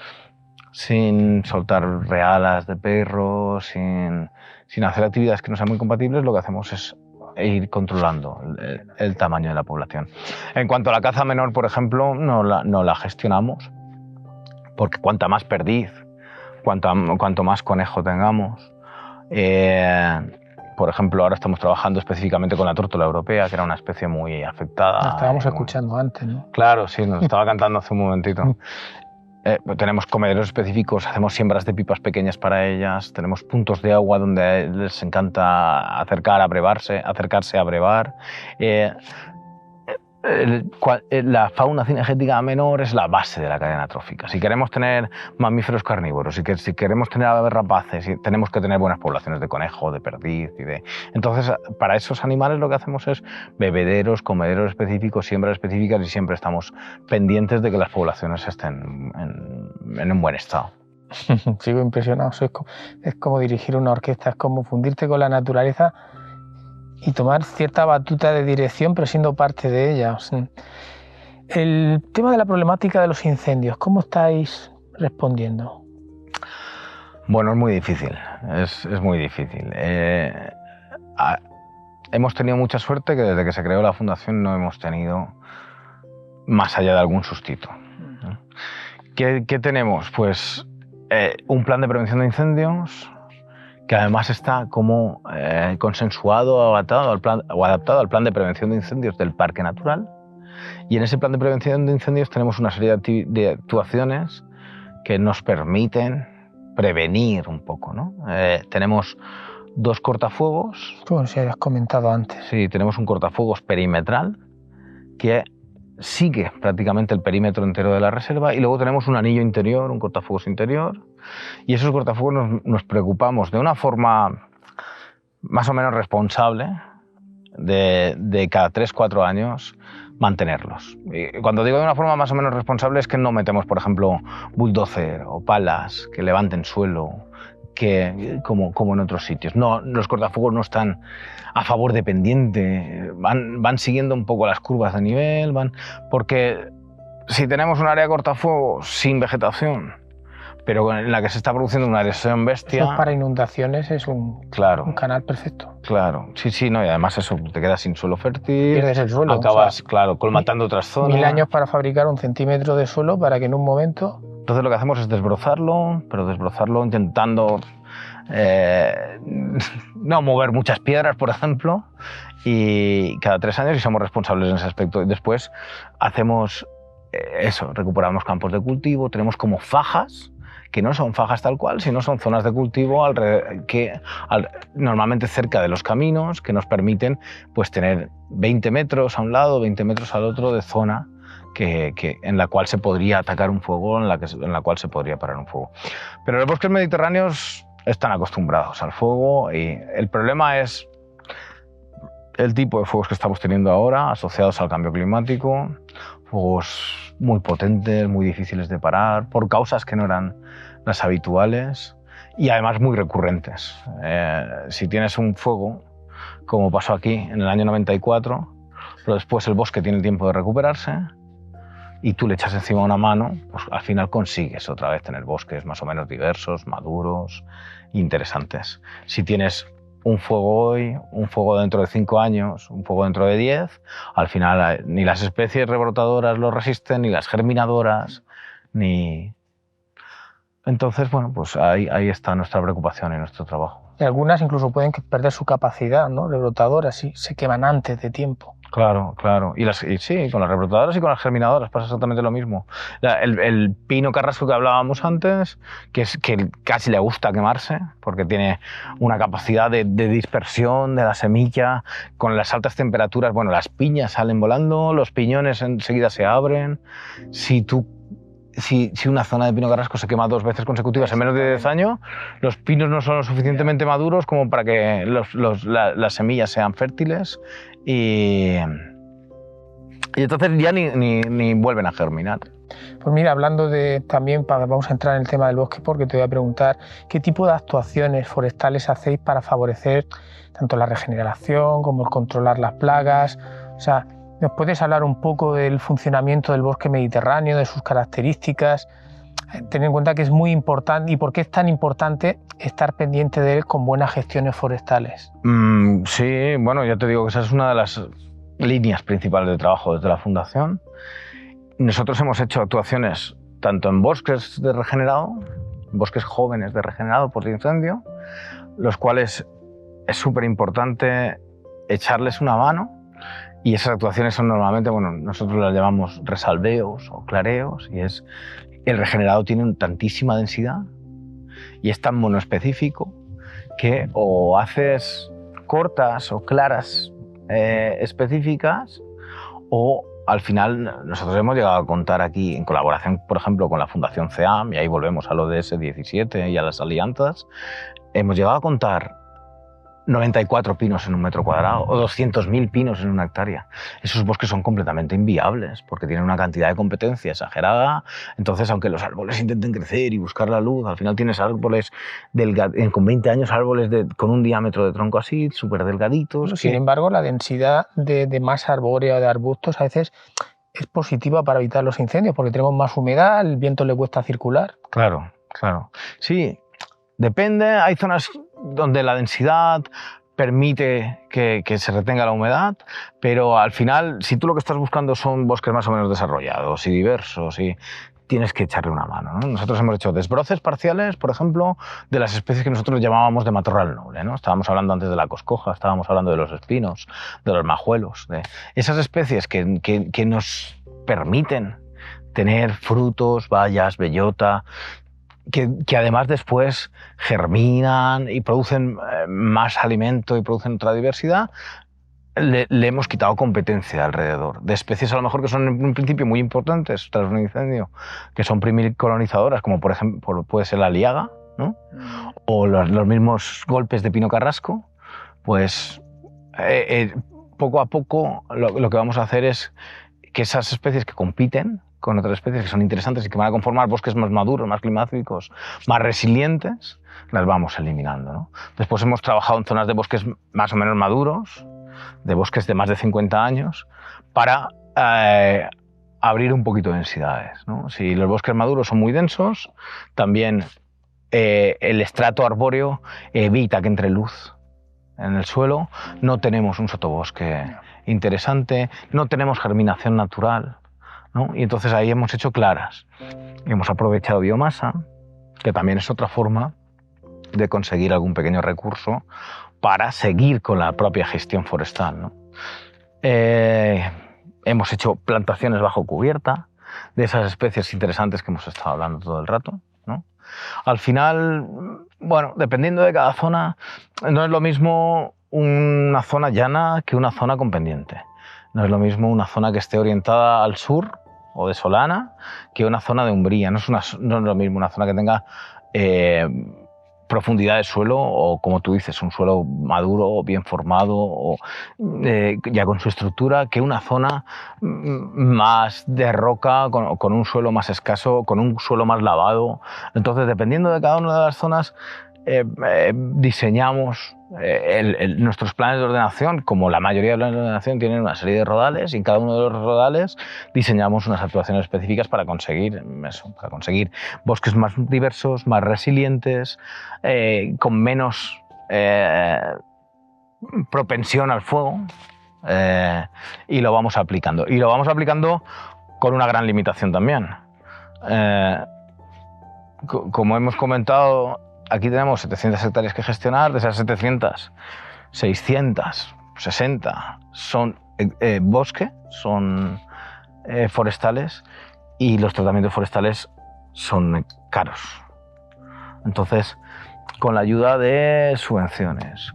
sin soltar realas de perros, sin hacer actividades que no sean muy compatibles, lo que hacemos es ir controlando el tamaño de la población. En cuanto a la caza menor, por ejemplo, no la gestionamos, porque cuanta más perdiz, cuanto más conejo tengamos. Por ejemplo, ahora estamos trabajando específicamente con la tórtola europea, que era una especie muy afectada. La estábamos escuchando antes, ¿no? Claro, sí, nos estaba cantando hace un momentito. Tenemos comederos específicos, hacemos siembras de pipas pequeñas para ellas, tenemos puntos de agua donde les encanta acercarse a brevar. La fauna cinegética menor es la base de la cadena trófica. Si queremos tener mamíferos carnívoros, si queremos tener aves rapaces, tenemos que tener buenas poblaciones de conejo, de perdiz Entonces, para esos animales lo que hacemos es bebederos, comederos específicos, siembras específicas y siempre estamos pendientes de que las poblaciones estén en un buen estado. Sigo impresionado. Es como dirigir una orquesta, es como fundirte con la naturaleza y tomar cierta batuta de dirección, pero siendo parte de ella. El tema de la problemática de los incendios, ¿cómo estáis respondiendo? Bueno, es muy difícil, es muy difícil. Hemos tenido mucha suerte que desde que se creó la fundación no hemos tenido más allá de algún sustito. ¿Qué tenemos? Pues un plan de prevención de incendios, que además está como consensuado o adaptado al plan de prevención de incendios del Parque Natural. Y en ese plan de prevención de incendios tenemos una serie de actuaciones que nos permiten prevenir un poco, ¿no? Tenemos 2 cortafuegos. Como si habías comentado antes. Sí, tenemos un cortafuegos perimetral que sigue prácticamente el perímetro entero de la reserva y luego tenemos un anillo interior, un cortafuegos interior, y esos cortafuegos nos preocupamos de una forma más o menos responsable de cada 3-4 años mantenerlos. Y cuando digo de una forma más o menos responsable es que no metemos, por ejemplo, bulldozer o palas que levanten suelo, como en otros sitios. No, los cortafuegos no están a favor de pendiente, van siguiendo un poco las curvas de nivel, porque si tenemos un área de cortafuegos sin vegetación, pero en la que se está produciendo una erosión bestia... Eso para inundaciones es un canal perfecto. Claro, sí, no, y además eso, te quedas sin suelo fértil, pierdes el suelo, acabas, colmatando otras zonas. 1000 años para fabricar 1 centímetro de suelo para que en un momento... Entonces lo que hacemos es desbrozarlo, pero desbrozarlo intentando no mover muchas piedras, por ejemplo, y cada 3 años y somos responsables en ese aspecto. Y después hacemos recuperamos campos de cultivo, tenemos como fajas que no son fajas tal cual, sino son zonas de cultivo normalmente cerca de los caminos, que nos permiten pues, tener 20 metros a un lado, 20 metros al otro de zona en la cual se podría atacar un fuego, en la cual se podría parar un fuego. Pero los bosques mediterráneos están acostumbrados al fuego y el problema es el tipo de fuegos que estamos teniendo ahora asociados al cambio climático, fuegos muy potentes, muy difíciles de parar, por causas que no eran las habituales y además muy recurrentes. Si tienes un fuego, como pasó aquí en el año 94, pero después el bosque tiene tiempo de recuperarse y tú le echas encima una mano, pues al final consigues otra vez tener bosques más o menos diversos, maduros, interesantes. Si tienes un fuego hoy, un fuego dentro de 5 años, un fuego dentro de 10, al final ni las especies rebrotadoras lo resisten, ni las germinadoras, ni... Entonces, bueno, pues ahí está nuestra preocupación y nuestro trabajo. Y algunas incluso pueden perder su capacidad, ¿no? Rebrotadoras, sí, se queman antes de tiempo. Claro, claro. Y sí, con las rebrotadoras y con las germinadoras pasa exactamente lo mismo. El pino carrasco que hablábamos antes, que casi le gusta quemarse, porque tiene una capacidad de dispersión de la semilla. Con las altas temperaturas, bueno, las piñas salen volando, los piñones enseguida se abren. Si una zona de pino carrasco se quema 2 veces consecutivas en menos de 10 años, los pinos no son lo suficientemente maduros como para que las semillas sean fértiles y entonces ya ni vuelven a germinar. Pues mira, hablando también, vamos a entrar en el tema del bosque porque te voy a preguntar qué tipo de actuaciones forestales hacéis para favorecer tanto la regeneración como el controlar las plagas. O sea, ¿nos puedes hablar un poco del funcionamiento del bosque mediterráneo, de sus características? Ten en cuenta que es muy importante y por qué es tan importante estar pendiente de él con buenas gestiones forestales. Sí, bueno, ya te digo que esa es una de las líneas principales de trabajo desde la Fundación. Nosotros hemos hecho actuaciones tanto en bosques de regenerado, bosques jóvenes de regenerado por incendio, los cuales es súper importante echarles una mano. Y esas actuaciones son normalmente, bueno, nosotros las llamamos resalveos o clareos, y el regenerado tiene tantísima densidad y es tan monoespecífico que o haces cortas o claras específicas o al final nosotros hemos llegado a contar aquí, en colaboración, por ejemplo, con la Fundación CEAM, y ahí volvemos al ODS 17 y a las alianzas, hemos llegado a contar 94 pinos en un metro cuadrado o 200.000 pinos en una hectárea. Esos bosques son completamente inviables porque tienen una cantidad de competencia exagerada. Entonces, aunque los árboles intenten crecer y buscar la luz, al final tienes árboles con 20 años, árboles con un diámetro de tronco así, súper delgaditos. Sin embargo, la densidad de masa arbórea o de arbustos a veces es positiva para evitar los incendios porque tenemos más humedad, el viento le cuesta circular. Claro, claro. Sí, depende. Hay zonas donde la densidad permite que se retenga la humedad, pero al final, si tú lo que estás buscando son bosques más o menos desarrollados y diversos, y tienes que echarle una mano, ¿no? Nosotros hemos hecho desbroces parciales, por ejemplo, de las especies que nosotros llamábamos de matorral noble, ¿no? Estábamos hablando antes de la coscoja, estábamos hablando de los espinos, de los majuelos, de esas especies que nos permiten tener frutos, bayas, bellota, que además después germinan y producen más alimento y producen otra diversidad. Le hemos quitado competencia alrededor de especies a lo mejor que son en un principio muy importantes tras un incendio, que son primilcolonizadoras, como por ejemplo puede ser la liaga, ¿no? O los mismos golpes de pino carrasco. Pues poco a poco lo que vamos a hacer es que esas especies que compiten con otras especies que son interesantes y que van a conformar bosques más maduros, más climáticos, más resilientes, las vamos eliminando, ¿no? Después hemos trabajado en zonas de bosques más o menos maduros, de bosques de más de 50 años, para abrir un poquito de densidades, ¿no? Si los bosques maduros son muy densos, también el estrato arbóreo evita que entre luz en el suelo, no tenemos un sotobosque interesante, no tenemos germinación natural, ¿no? Y entonces ahí hemos hecho claras. Hemos aprovechado biomasa, que también es otra forma de conseguir algún pequeño recurso para seguir con la propia gestión forestal, ¿no? Hemos hecho plantaciones bajo cubierta de esas especies interesantes que hemos estado hablando todo el rato, ¿no? Al final, bueno, dependiendo de cada zona, no es lo mismo una zona llana que una zona con pendiente. No es lo mismo una zona que esté orientada al sur o de solana que una zona de umbría. No es lo mismo una zona que tenga profundidad de suelo o, como tú dices, un suelo maduro o bien formado o ya con su estructura, que una zona más de roca, con un suelo más escaso, con un suelo más lavado. Entonces, dependiendo de cada una de las zonas, diseñamos nuestros planes de ordenación. Como la mayoría de planes de ordenación tienen una serie de rodales, y en cada uno de los rodales diseñamos unas actuaciones específicas para conseguir eso, para conseguir bosques más diversos, más resilientes, con menos propensión al fuego, y lo vamos aplicando. Y lo vamos aplicando con una gran limitación también. Como hemos comentado, aquí tenemos 700 hectáreas que gestionar. De esas 700, 660 son bosque, son forestales, y los tratamientos forestales son caros. Entonces, con la ayuda de subvenciones,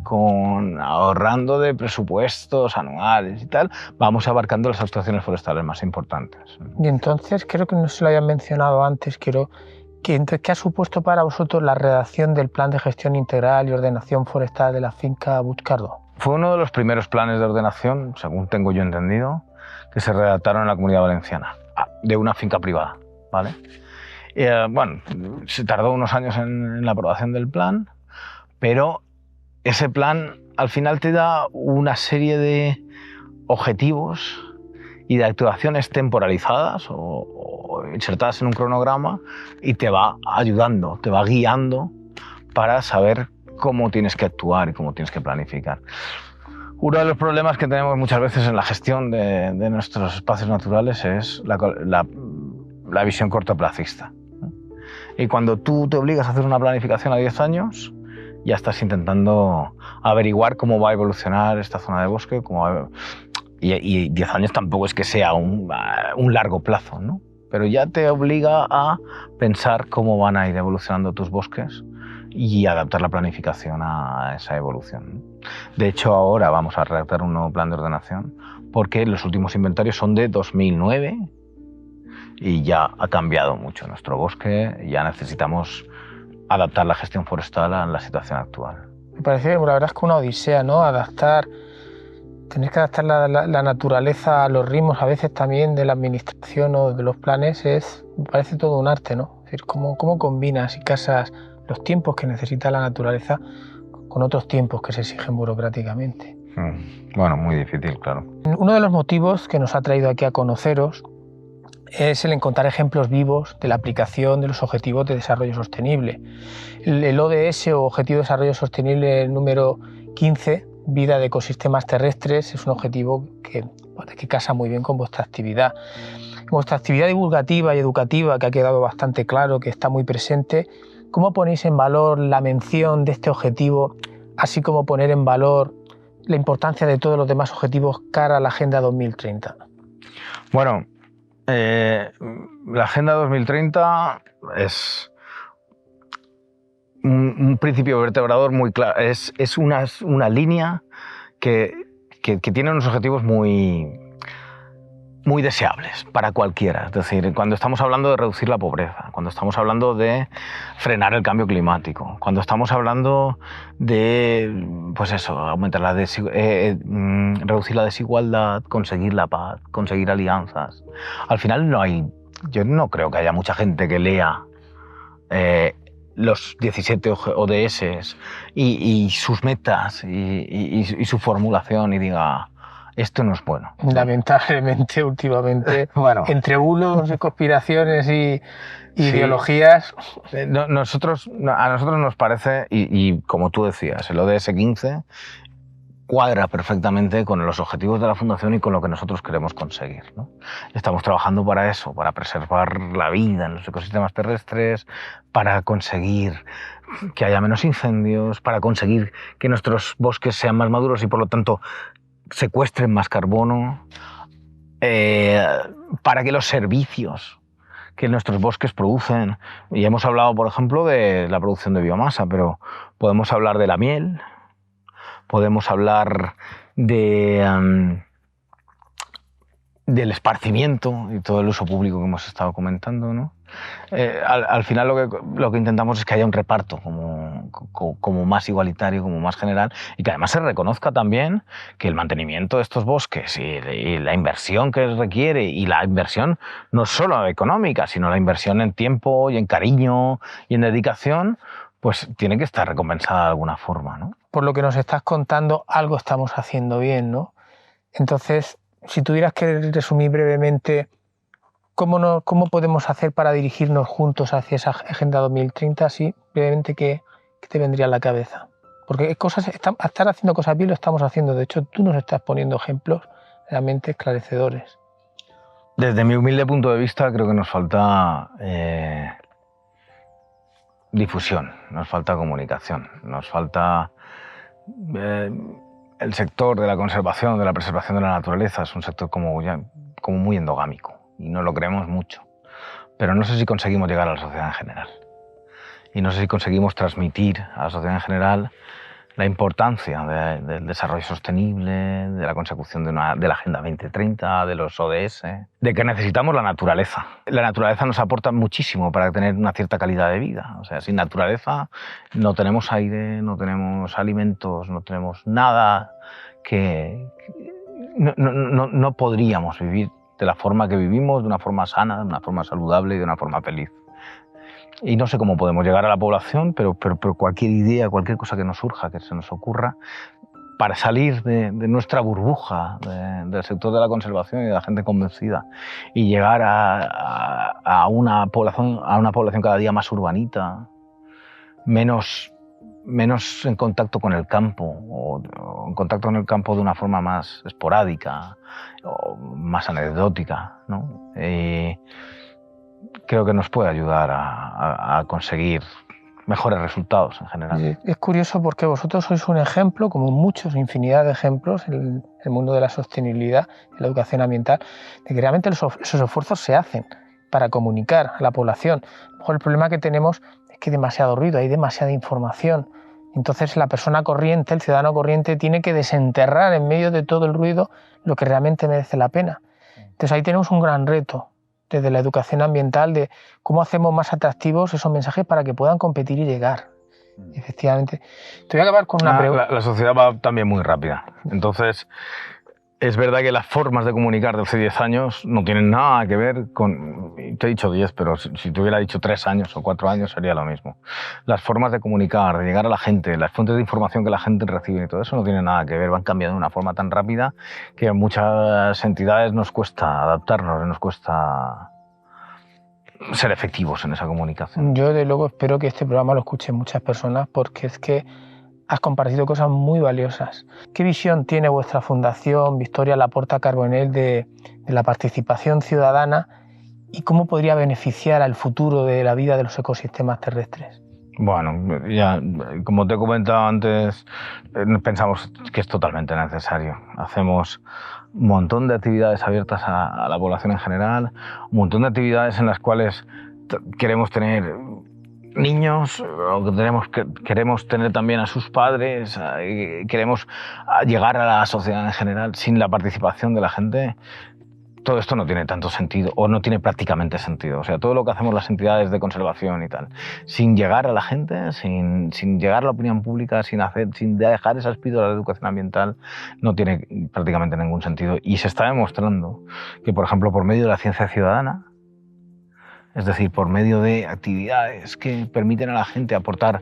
ahorrando de presupuestos anuales y tal, vamos abarcando las actuaciones forestales más importantes. Y entonces, creo que no se lo habían mencionado antes, ¿qué ha supuesto para vosotros la redacción del Plan de Gestión Integral y Ordenación Forestal de la finca Buscardo? Fue uno de los primeros planes de ordenación, según tengo yo entendido, que se redactaron en la Comunidad Valenciana, de una finca privada, ¿vale? Bueno, se tardó unos años en la aprobación del plan, pero ese plan al final te da una serie de objetivos y de actuaciones temporalizadas o insertadas en un cronograma, y te va ayudando, te va guiando para saber cómo tienes que actuar y cómo tienes que planificar. Uno de los problemas que tenemos muchas veces en la gestión de nuestros espacios naturales es la visión cortoplacista. Y cuando tú te obligas a hacer una planificación a 10 años, ya estás intentando averiguar cómo va a evolucionar esta zona de bosque, y 10 años tampoco es que sea un largo plazo, ¿no? Pero ya te obliga a pensar cómo van a ir evolucionando tus bosques y adaptar la planificación a esa evolución. De hecho, ahora vamos a redactar un nuevo plan de ordenación, porque los últimos inventarios son de 2009 y ya ha cambiado mucho nuestro bosque, y ya necesitamos adaptar la gestión forestal a la situación actual. Me parece, la verdad es que una odisea, ¿no? Tener que adaptar la naturaleza a los ritmos, a veces también de la administración o de los planes, me parece todo un arte, ¿no? Es decir, cómo combinas y casas los tiempos que necesita la naturaleza con otros tiempos que se exigen burocráticamente. Bueno, muy difícil, claro. Uno de los motivos que nos ha traído aquí a conoceros es el encontrar ejemplos vivos de la aplicación de los Objetivos de Desarrollo Sostenible. El ODS, o Objetivo de Desarrollo Sostenible número 15, Vida de ecosistemas terrestres, es un objetivo que casa muy bien con vuestra actividad. Vuestra actividad divulgativa y educativa, que ha quedado bastante claro que está muy presente. ¿Cómo ponéis en valor la mención de este objetivo, así como poner en valor la importancia de todos los demás objetivos cara a la Agenda 2030? Bueno, la Agenda 2030 es un principio vertebrador muy claro. Es una línea que tiene unos objetivos muy deseables para cualquiera. Es decir, cuando estamos hablando de reducir la pobreza, cuando estamos hablando de frenar el cambio climático, cuando estamos hablando de, pues eso, aumentar reducir la desigualdad, conseguir la paz, conseguir alianzas. Al final yo no creo que haya mucha gente que lea los 17 ODS y sus metas y su formulación y diga: esto no es bueno. Lamentablemente, últimamente, bueno, entre bulos, conspiraciones y ideologías... A nosotros nos parece, y como tú decías, el ODS 15 cuadra perfectamente con los objetivos de la Fundación y con lo que nosotros queremos conseguir, ¿no? Estamos trabajando para eso, para preservar la vida en los ecosistemas terrestres, para conseguir que haya menos incendios, para conseguir que nuestros bosques sean más maduros y por lo tanto secuestren más carbono, para que los servicios que nuestros bosques producen. Y hemos hablado, por ejemplo, de la producción de biomasa, pero podemos hablar de la miel, podemos hablar de, del esparcimiento y todo el uso público que hemos estado comentando, ¿no? Al final lo que intentamos es que haya un reparto como más igualitario, como más general, y que además se reconozca también que el mantenimiento de estos bosques y la inversión que requiere, y la inversión no solo económica, sino la inversión en tiempo y en cariño y en dedicación, pues tiene que estar recompensada de alguna forma, ¿no? Por lo que nos estás contando, algo estamos haciendo bien, ¿no? Entonces, si tuvieras que resumir brevemente cómo podemos hacer para dirigirnos juntos hacia esa Agenda 2030, así brevemente, ¿qué te vendría a la cabeza? Porque estar haciendo cosas bien lo estamos haciendo. De hecho, tú nos estás poniendo ejemplos realmente esclarecedores. Desde mi humilde punto de vista, creo que nos falta difusión, nos falta comunicación, nos falta... el sector de la conservación, de la preservación de la naturaleza es un sector como muy endogámico y no lo creemos mucho. Pero no sé si conseguimos llegar a la sociedad en general. Y no sé si conseguimos transmitir a la sociedad en general la importancia del desarrollo sostenible, de la consecución de la Agenda 2030, de los ODS, de que necesitamos la naturaleza. La naturaleza nos aporta muchísimo para tener una cierta calidad de vida. O sea, sin naturaleza no tenemos aire, no tenemos alimentos, no tenemos nada no podríamos vivir de la forma que vivimos, de una forma sana, de una forma saludable y de una forma feliz. Y no sé cómo podemos llegar a la población, pero cualquier idea, cualquier cosa que nos surja, que se nos ocurra, para salir de nuestra burbuja, del sector de la conservación y de la gente convencida, y llegar a una población cada día más urbanita, menos en contacto con el campo, o en contacto con el campo de una forma más esporádica, o más anecdótica, ¿no? Creo que nos puede ayudar a conseguir mejores resultados en general. Es curioso porque vosotros sois un ejemplo, como muchos, infinidad de ejemplos en el mundo de la sostenibilidad, en la educación ambiental, de que realmente esos esfuerzos se hacen para comunicar a la población. A lo mejor el problema que tenemos es que hay demasiado ruido, hay demasiada información. Entonces la persona corriente, el ciudadano corriente, tiene que desenterrar en medio de todo el ruido lo que realmente merece la pena. Entonces ahí tenemos un gran reto desde la educación ambiental de cómo hacemos más atractivos esos mensajes para que puedan competir y llegar. Efectivamente. Te voy a acabar con una pregunta. La sociedad va también muy rápida. Entonces, es verdad que las formas de comunicar de hace 10 años no tienen nada que ver con... Te he dicho 10, pero si te hubiera dicho 3 años o 4 años sería lo mismo. Las formas de comunicar, de llegar a la gente, las fuentes de información que la gente recibe y todo eso no tiene nada que ver. Van cambiando de una forma tan rápida que a muchas entidades nos cuesta adaptarnos, nos cuesta ser efectivos en esa comunicación. Yo, de luego, espero que este programa lo escuchen muchas personas, porque es que has compartido cosas muy valiosas. ¿Qué visión tiene vuestra fundación Victoria Laporta Carbonell de la participación ciudadana y cómo podría beneficiar al futuro de la vida de los ecosistemas terrestres? Bueno, ya, como te he comentado antes, pensamos que es totalmente necesario. Hacemos un montón de actividades abiertas a la población en general, un montón de actividades en las cuales queremos tener niños, queremos tener también a sus padres, queremos llegar a la sociedad en general. Sin la participación de la gente, todo esto no tiene tanto sentido, o no tiene prácticamente sentido. O sea, todo lo que hacemos las entidades de conservación y tal, sin llegar a la gente, sin llegar a la opinión pública, sin dejar esas píldoras de educación ambiental, no tiene prácticamente ningún sentido. Y se está demostrando que, por ejemplo, por medio de la ciencia ciudadana, es decir, por medio de actividades que permiten a la gente aportar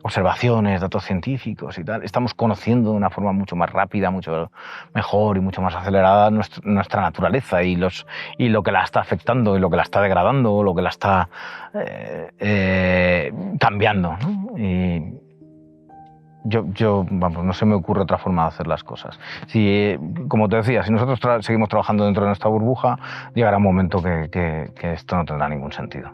observaciones, datos científicos y tal, estamos conociendo de una forma mucho más rápida, mucho mejor y mucho más acelerada nuestra naturaleza y lo que la está afectando y lo que la está degradando o lo que la está cambiando, ¿no? Y vamos, no se me ocurre otra forma de hacer las cosas. Como te decía, si nosotros seguimos trabajando dentro de nuestra burbuja, llegará un momento que esto no tendrá ningún sentido.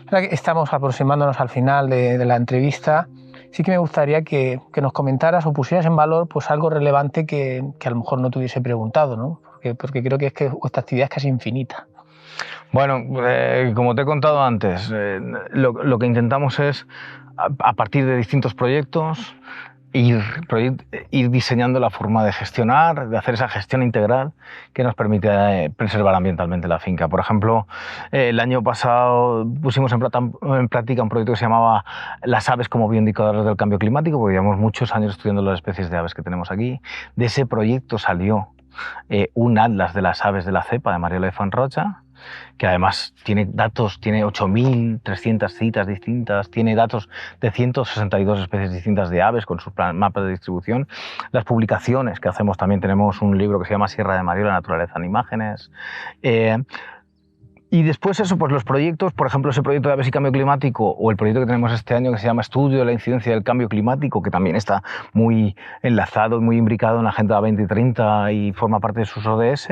Ahora que estamos aproximándonos al final de la entrevista, sí que me gustaría que nos comentaras o pusieras en valor pues algo relevante que a lo mejor no te hubiese preguntado, ¿no? Porque creo que es que vuestra actividad es casi infinita. Bueno, como te he contado antes, lo que intentamos es, a partir de distintos proyectos, ir diseñando la forma de gestionar, de hacer esa gestión integral que nos permite preservar ambientalmente la finca. Por ejemplo, el año pasado pusimos en práctica un proyecto que se llamaba Las aves como bioindicadores del cambio climático, porque llevamos muchos años estudiando las especies de aves que tenemos aquí. De ese proyecto salió un atlas de las aves de la cepa de Mariela de Fonrocha, que además tiene datos, tiene 8.300 citas distintas, tiene datos de 162 especies distintas de aves con sus mapas de distribución. Las publicaciones que hacemos también, tenemos un libro que se llama Sierra de Mariela, Naturaleza en Imágenes. Y después eso, pues los proyectos, por ejemplo, ese proyecto de aves y cambio climático, o el proyecto que tenemos este año que se llama Estudio de la incidencia del cambio climático, que también está muy enlazado y muy imbricado en la Agenda 2030 y forma parte de sus ODS,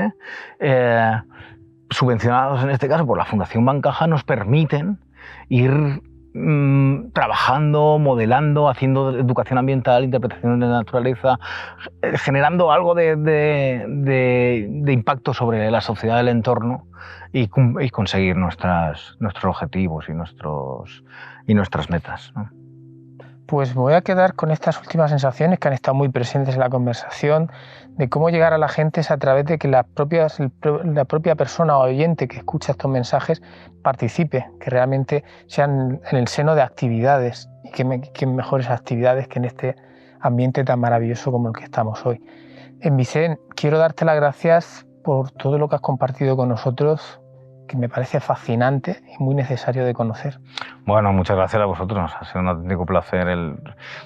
subvencionados en este caso por la Fundación Bancaja, nos permiten ir trabajando, modelando, haciendo educación ambiental, interpretación de la naturaleza, generando algo de impacto sobre la sociedad del entorno y conseguir nuestros objetivos y nuestras metas, ¿no? Pues me voy a quedar con estas últimas sensaciones que han estado muy presentes en la conversación, de cómo llegar a la gente es a través de que la propia persona o oyente que escucha estos mensajes participe, que realmente sean en el seno de actividades, y que mejores actividades que en este ambiente tan maravilloso como el que estamos hoy. Vicent, quiero darte las gracias por todo lo que has compartido con nosotros, que me parece fascinante y muy necesario de conocer. Bueno, muchas gracias a vosotros. Ha sido un auténtico placer el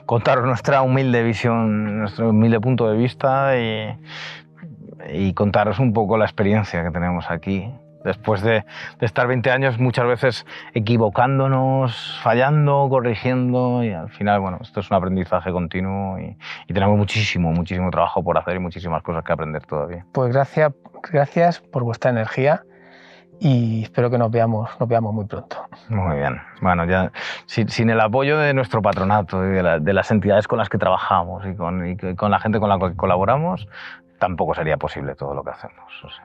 contaros nuestra humilde visión, nuestro humilde punto de vista y contaros un poco la experiencia que tenemos aquí. Después de estar 20 años muchas veces equivocándonos, fallando, corrigiendo, y al final, bueno, esto es un aprendizaje continuo y tenemos muchísimo trabajo por hacer y muchísimas cosas que aprender todavía. Pues gracias por vuestra energía y espero que nos veamos muy pronto. Muy bien. Bueno, ya sin el apoyo de nuestro patronato y de las entidades con las que trabajamos y con la gente con la que colaboramos, tampoco sería posible todo lo que hacemos. O sea.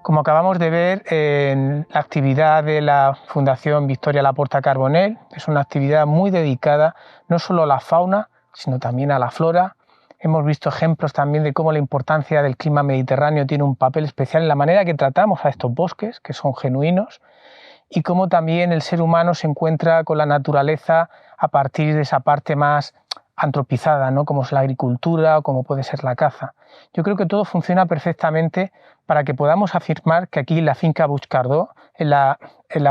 Como acabamos de ver, en la actividad de la Fundación Victoria Laporta Carbonell es una actividad muy dedicada no solo a la fauna, sino también a la flora. Hemos visto ejemplos también de cómo la importancia del clima mediterráneo tiene un papel especial en la manera que tratamos a estos bosques, que son genuinos, y cómo también el ser humano se encuentra con la naturaleza a partir de esa parte más antropizada, ¿no? Como es la agricultura o como puede ser la caza. Yo creo que todo funciona perfectamente para que podamos afirmar que aquí en la finca Buscardó, en la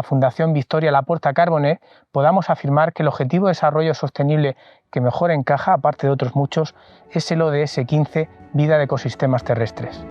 Fundación Victoria Laporta Carbonell, podamos afirmar que el Objetivo de Desarrollo Sostenible que mejor encaja, aparte de otros muchos, es el ODS 15, Vida de Ecosistemas Terrestres.